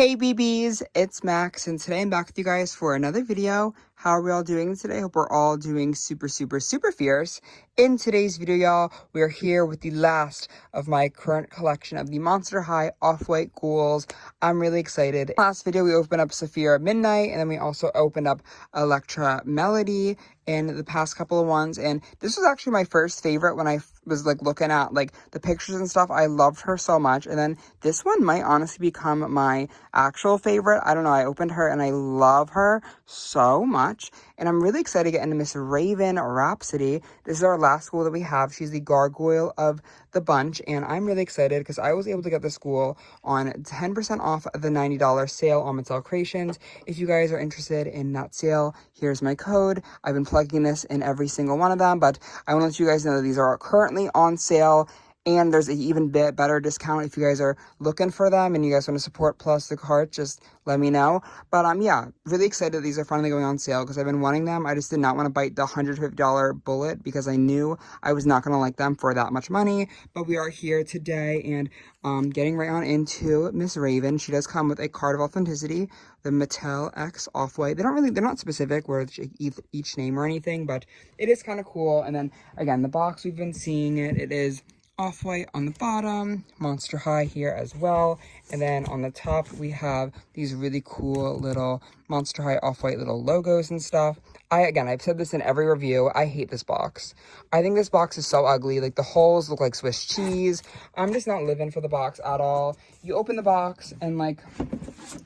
Hey BBs, it's Max, and today I'm back with you guys for another video. How are we all doing today? Hope we're all doing super fierce. In today's video, y'all, we are here with the last of my current collection of the Monster High Off-White Ghouls. I'm really excited. Last video, we opened up Saphira Midnight, and then we also opened up Electra Melody in the past couple of ones, and this was actually my first favorite when I was like looking at like the pictures and stuff. I loved her so much, and then this one might honestly become my actual favorite. I don't know, I opened her and I love her so much, and I'm really excited to get into Miss Raven Rhapsody. This is our last school that we have. She's the Gargoyle of the bunch, and I'm really excited because I was able to get the school on 10% off the $90 sale on Mattel Creations. If you guys are interested in that sale, here's my code. I've been plugging this in every single one of them, but I want to let you guys know that these are currently on sale. And there's an even bit better discount if you guys are looking for them and you guys want to support Plus the Cart, just let me know. But yeah, really excited that these are finally going on sale because I've been wanting them. I just did not want to bite the $150 bullet because I knew I was not going to like them for that much money. But we are here today and getting right on into Miss Raven. She does come with a card of authenticity, the Mattel X Off-White. They're not specific where each name or anything, but it is kind of cool. And then again, the box, we've been seeing it. It is Off-White on the bottom, Monster High here as well, and then on the top we have these really cool little Monster High Off-White little logos and stuff. I've said this in every review, I hate this box. I think this box is so ugly. Like, the holes look like Swiss cheese. I'm just not living for the box at all. You open the box and like,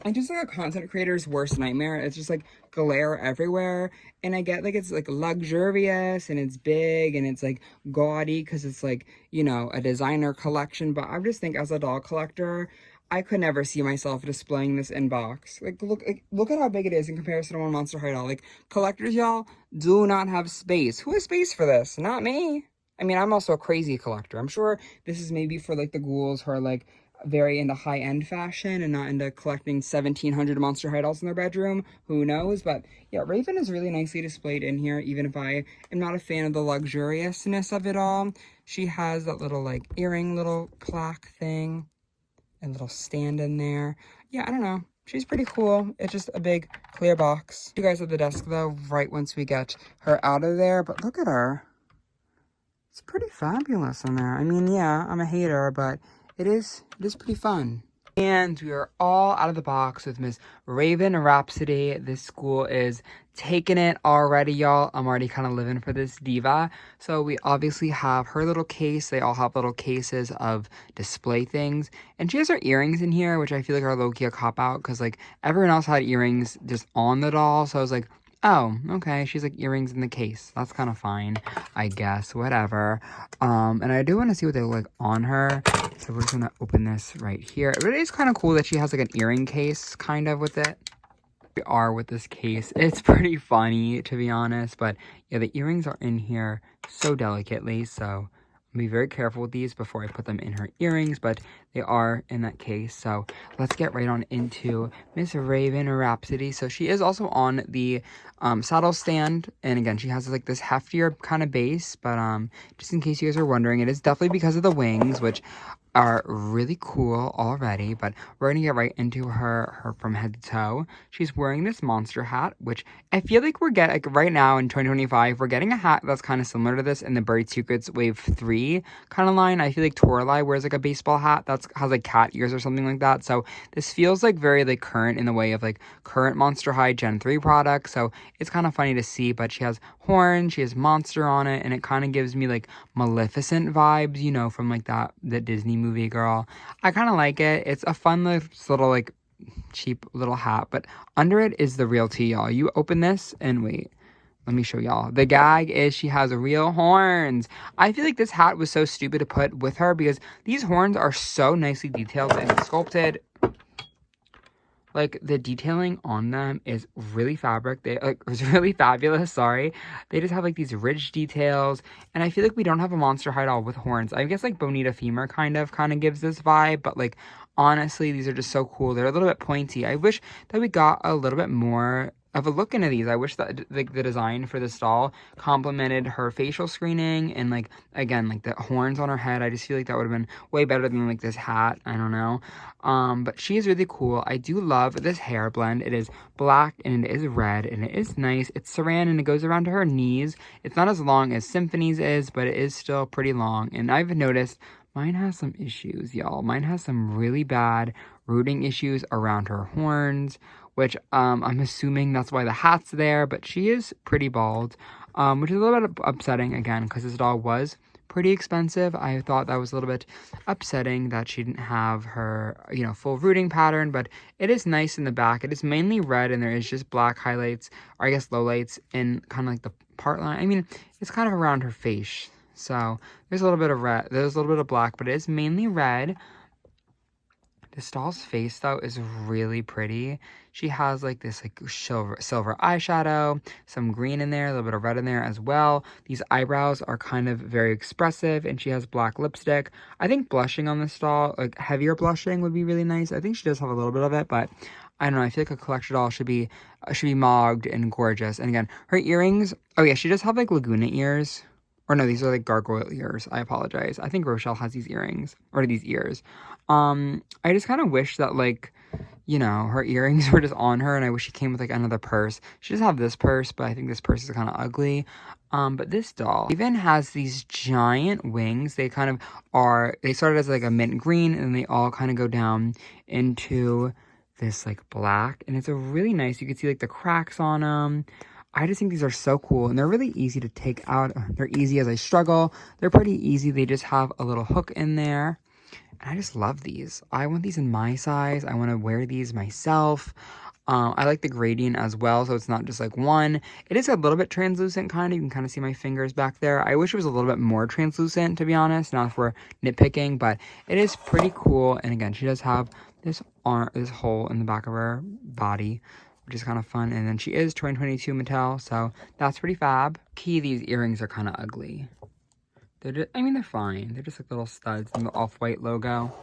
it's just like a content creator's worst nightmare. It's just like glare everywhere, and I get like it's like luxurious and it's big and it's like gaudy because it's like, you know, a designer collection, but I just think as a doll collector, I could never see myself displaying this in box. Like, look at how big it is in comparison to one Monster High doll. Like, collectors, y'all, do not have space. Who has space for this? Not me. I mean, I'm also a crazy collector. I'm sure this is maybe for like the ghouls who are like very into high-end fashion and not into collecting 1,700 Monster High dolls in their bedroom. Who knows? But yeah, Raven is really nicely displayed in here, even if I am not a fan of the luxuriousness of it all. She has that little like earring little plaque thing and little stand in there. Yeah, I don't know. She's pretty cool. It's just a big clear box. You guys at the desk though, right once we get her out of there, but look at her. It's pretty fabulous in there. I mean, yeah, I'm a hater, but it is pretty fun. And we are all out of the box with Miss Raven Rhapsody. This school is taking it already, y'all. I'm already kind of living for this diva. So we obviously have her little case. They all have little cases of display things. And she has her earrings in here, which I feel like are low-key a cop-out because, like, everyone else had earrings just on the doll. So I was like, oh, okay, she's like earrings in the case. That's kind of fine, I guess, whatever. And I do want to see what they look like on her. So we're just gonna open this right here. It is kind of cool that she has like an earring case kind of with it. We are with this case. It's pretty funny, to be honest. But yeah, the earrings are in here so delicately. So be very careful with these before I put them in her earrings, but they are in that case. So let's get right on into Miss Raven Rhapsody. So she is also on the saddle stand, and again, she has like this heftier kind of base, but just in case you guys are wondering, it is definitely because of the wings, which are really cool already. But we're gonna get right into her from head to toe. She's wearing this monster hat, which I feel like we're getting, like, right now in 2025, we're getting a hat that's kind of similar to this in the Buried Secrets Wave 3 kind of line. I feel like Toralei wears like a baseball hat that's has like cat ears or something like that. So this feels like very like current in the way of like current Monster High Gen 3 products. So it's kind of funny to see, but she has horns, she has monster on it, and it kind of gives me like Maleficent vibes, you know, from like the Disney movie girl. I kind of like it. It's a fun little like cheap little hat, but under it is the real tea, y'all. You open this and wait, let me show y'all. The gag is she has real horns. I feel like this hat was so stupid to put with her because these horns are so nicely detailed and sculpted. Like, the detailing on them is really really fabulous, sorry. They just have, like, these rich details, and I feel like we don't have a Monster High doll with horns. I guess, like, Bonita Femur kind of gives this vibe, but, like, honestly, these are just so cool. They're a little bit pointy. I wish that we got a little bit more of a look into these. I wish that the design for this doll complemented her facial screening and like, again, like the horns on her head. I just feel like that would have been way better than like this hat. I don't know. But she is really cool. I do love this hair blend. It is black and it is red and it is nice. It's saran and it goes around to her knees. It's not as long as Symphanee's is, but it is still pretty long. And I've noticed mine has some issues, y'all. Mine has some really bad rooting issues around her horns, which I'm assuming that's why the hat's there, but she is pretty bald, which is a little bit upsetting, again, because this doll was pretty expensive. I thought that was a little bit upsetting that she didn't have her, you know, full rooting pattern, but it is nice in the back. It is mainly red, and there is just black highlights, or I guess lowlights, in kind of like the part line. I mean, it's kind of around her face, so there's a little bit of red, there's a little bit of black, but it is mainly red. This doll's face, though, is really pretty. She has, like, this, like, silver eyeshadow, some green in there, a little bit of red in there as well. These eyebrows are kind of very expressive, and she has black lipstick. I think blushing on this doll, like, heavier blushing would be really nice. I think she does have a little bit of it, but I don't know. I feel like a collector doll should be mogged and gorgeous. And, again, her earrings, oh, yeah, she does have, like, Laguna ears. Or no, these are like gargoyle ears. I apologize. I think Rochelle has these earrings, or these ears. I just kind of wish that, like, you know, her earrings were just on her, and I wish she came with like another purse. She does have this purse, but I think this purse is kind of ugly. But this doll even has these giant wings. They kind of are, they started as like a mint green, and they all kind of go down into this like black, and it's a really nice, you can see like the cracks on them. I just think these are so cool, and they're really easy to take out. They're easy as I struggle. They're pretty easy. They just have a little hook in there. And I just love these. I want these in my size. I want to wear these myself. I like the gradient as well, so it's not just like one. It is a little bit translucent, kind of. You can kind of see my fingers back there. I wish it was a little bit more translucent, to be honest, not if we're nitpicking, but it is pretty cool. And again, she does have this hole in the back of her body, which is kind of fun. And then she is 2022 Mattel, so that's pretty fab. These earrings are kind of ugly. They're just, I mean, they're fine. They're just like little studs and the off-white logo.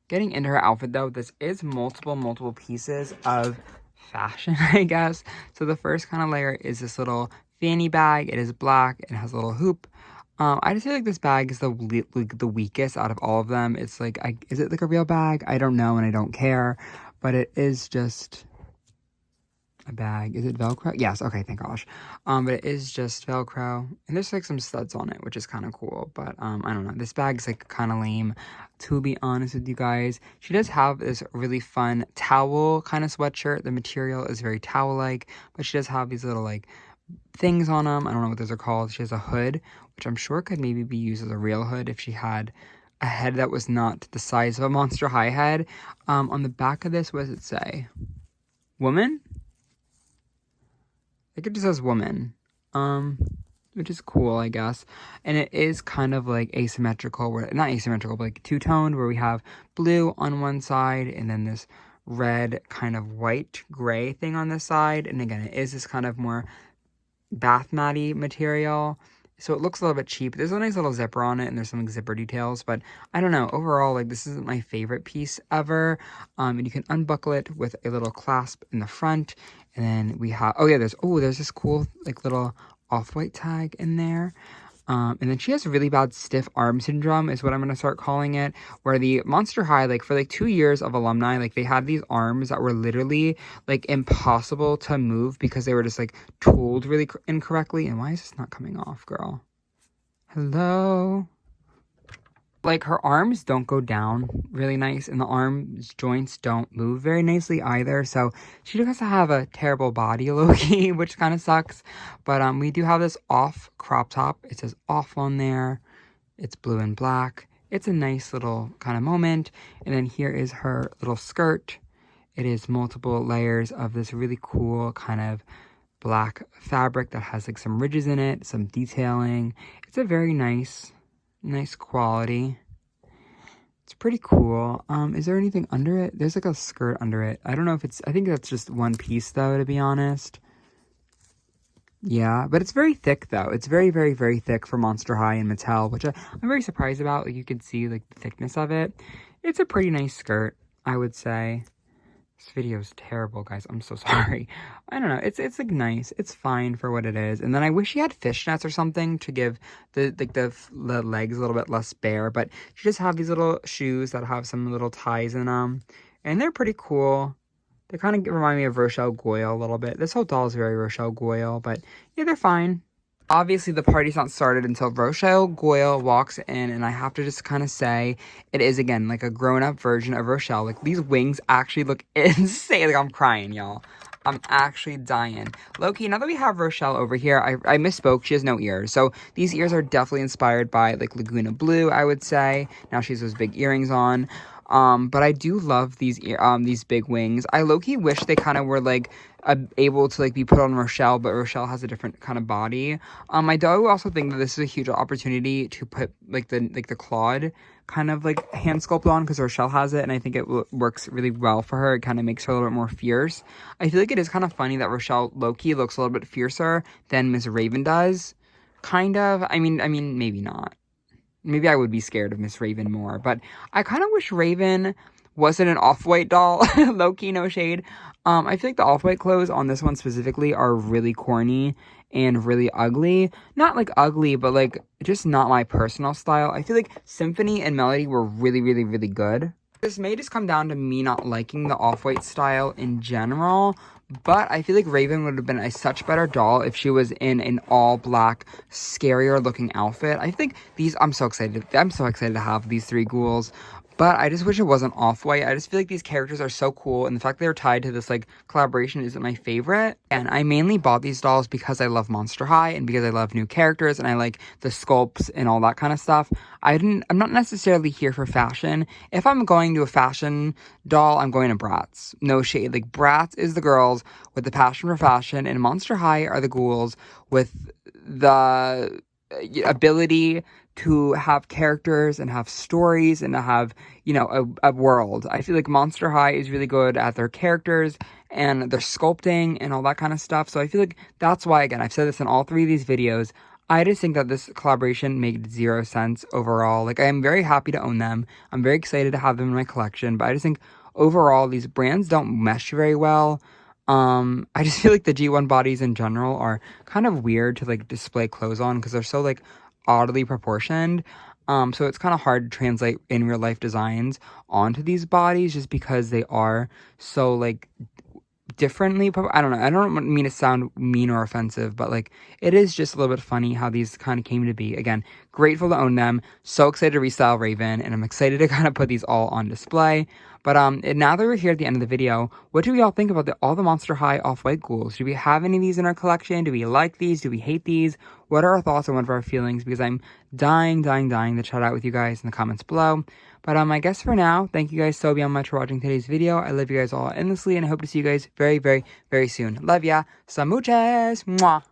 Getting into her outfit, though, this is multiple pieces of fashion, I guess. So the first kind of layer is this little fanny bag. It is black. It has a little hoop. I just feel like this bag is the weakest out of all of them. It's like, is it like a real bag? I don't know, and I don't care. But it is just a bag. Is it Velcro? Yes. Okay. Thank gosh. But it is just Velcro, and there's like some studs on it, which is kind of cool. But I don't know. This bag's like kind of lame, to be honest with you guys. She does have this really fun towel kind of sweatshirt. The material is very towel-like, but she does have these little like things on them. I don't know what those are called. She has a hood, which I'm sure could maybe be used as a real hood if she had a head that was not the size of a Monster High head. On the back of this, what does it say? Woman? I think it just says woman, which is cool, I guess. And it is kind of like asymmetrical, where not asymmetrical, but like two-toned, where we have blue on one side and then this red kind of white gray thing on this side. And again, it is this kind of more bath matty material, so it looks a little bit cheap. There's a nice little zipper on it, and there's some like, zipper details, but I don't know. Overall, like, this isn't my favorite piece ever. And you can unbuckle it with a little clasp in the front, and then we have, there's this cool like little off-white tag in there. And then she has really bad stiff arm syndrome is what I'm going to start calling it, where the Monster High, like for like 2 years of alumni, like they had these arms that were literally like impossible to move because they were just like tooled really incorrectly. And why is this not coming off, girl? Hello? Like, her arms don't go down really nice, and the arms joints don't move very nicely either, so she does have a terrible body, low-key, which kind of sucks. But we do have this off crop top. It says off on there. It's blue and black. It's a nice little kind of moment. And then here is her little skirt. It is multiple layers of this really cool kind of black fabric that has like some ridges in it, some detailing. It's a very nice quality. It's pretty cool. Is there anything under it? There's like a skirt under it. I don't know if it's, I think that's just one piece though, to be honest. Yeah, but it's very thick though. It's very, very, very thick for Monster High and Mattel, which I'm very surprised about. Like, you can see like the thickness of it. It's a pretty nice skirt, I would say. This video is terrible, guys. I'm so sorry. I don't know. It's like nice. It's fine for what it is. And then I wish she had fishnets or something to give the legs a little bit less bare. But she just have these little shoes that have some little ties in them, and they're pretty cool. They kind of remind me of Rochelle Goyle a little bit. This whole doll is very Rochelle Goyle, but yeah, they're fine. Obviously, the party's not started until Rochelle Goyle walks in, and I have to just kind of say, it is, again, like a grown-up version of Rochelle. Like, these wings actually look insane. Like, I'm crying, y'all. I'm actually dying. Low-key, now that we have Rochelle over here, I misspoke. She has no ears. So, these ears are definitely inspired by, like, Laguna Blue, I would say. Now she has those big earrings on. But I do love these big wings. I low-key wish they kind of were, like, able to, like, be put on Rochelle, but Rochelle has a different kind of body. I do also think that this is a huge opportunity to put, like, the Claude kind of, like, hand sculpt on, because Rochelle has it, and I think it works really well for her. It kind of makes her a little bit more fierce. I feel like it is kind of funny that Rochelle low-key looks a little bit fiercer than Miss Raven does. Kind of. I mean, maybe not. Maybe I would be scared of Miss Raven more, but I kind of wish Raven wasn't an off-white doll. Low-key, no shade. I feel like the off-white clothes on this one specifically are really corny and really ugly. Not, like, ugly, but, like, just not my personal style. I feel like Symphony and Melody were really, really, really good. This may just come down to me not liking the off-white style in general, but I feel like Raven would have been a such better doll if she was in an all-black, scarier-looking outfit. I think these... I'm so excited. I'm so excited to have these three ghouls. But I just wish it wasn't off-white. I just feel like these characters are so cool, and the fact they're tied to this, like, collaboration isn't my favorite. And I mainly bought these dolls because I love Monster High, and because I love new characters, and I like the sculpts and all that kind of stuff. I'm not necessarily here for fashion. If I'm going to a fashion doll, I'm going to Bratz. No shade. Like, Bratz is the girls with the passion for fashion, and Monster High are the ghouls with the ability to have characters and have stories and to have, you know, a world. I feel like Monster High is really good at their characters and their sculpting and all that kind of stuff. So I feel like that's why, again, I've said this in all three of these videos, I just think that this collaboration made zero sense overall. Like, I am very happy to own them. I'm very excited to have them in my collection, but I just think overall these brands don't mesh very well. I just feel like the G1 bodies in general are kind of weird to, like, display clothes on because they're so, like, oddly proportioned. So it's kind of hard to translate in real life designs onto these bodies just because they are so, like, differently. I don't know. I don't mean to sound mean or offensive, but, like, it is just a little bit funny how these kind of came to be. Again, grateful to own them. So excited to restyle Raven, and I'm excited to kind of put these all on display. But now that we're here at the end of the video, what do we all think about all the Monster High off-white ghouls? Do we have any of these in our collection? Do we like these? Do we hate these? What are our thoughts and what are our feelings? Because I'm dying to chat out with you guys in the comments below. But I guess for now, thank you guys so beyond much for watching today's video. I love you guys all endlessly, and I hope to see you guys very, very, very soon. Love ya. Samuches. Mwah.